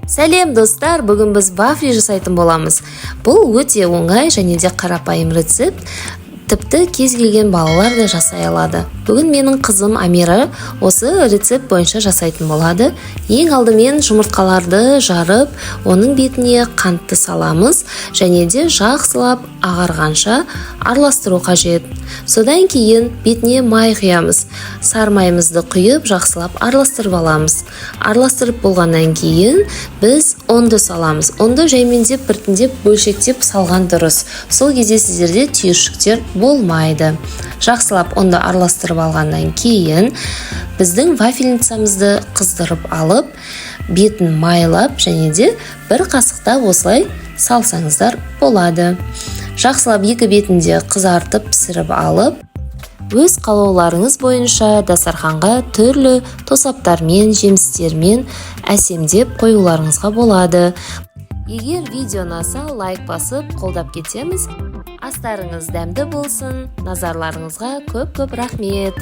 Сәлем достар, бүгін біз вафли жасайтын боламыз. Бұл өте оңай және де қарапайым рецепт. Тіпті кез келген балалар да жасай алады. Бүгін менің қызым Амира осы рецепт бойынша жасайтын болады. Ең алдымен жұмыртқаларды жарып, оның бетіне қантты саламыз және де жақсылап ағарғанша араластыру қажет. Содан кейін бетіне май құямыз. Сармайымызды құйып, жақсылап араластырып аламыз. Араластырып болғаннан кейін біз ұнды саламыз. Ұнды жаймендеп, біртіндеп, бөлшектеп салған дұрыс. Сол кезде сіздерде түйіршіктер болмайды. Жақсылап ұнды араластырып алғаннан кейін біздің вафельницамызды қыздырып алып, бетін майлап және де бір қасықта осылай салсаңыздар болады. Жақсылап екі бетінде қызартып пісіріп алып, өз қалауларыңыз бойынша дастарханға түрлі тосаптармен, жемістермен әсемдеп қоюларыңызға болады. Егер видео ұнаса, лайк басып қолдап кетеміз. Астарыңыз дәмді болсын. Назарларыңызға көп рахмет.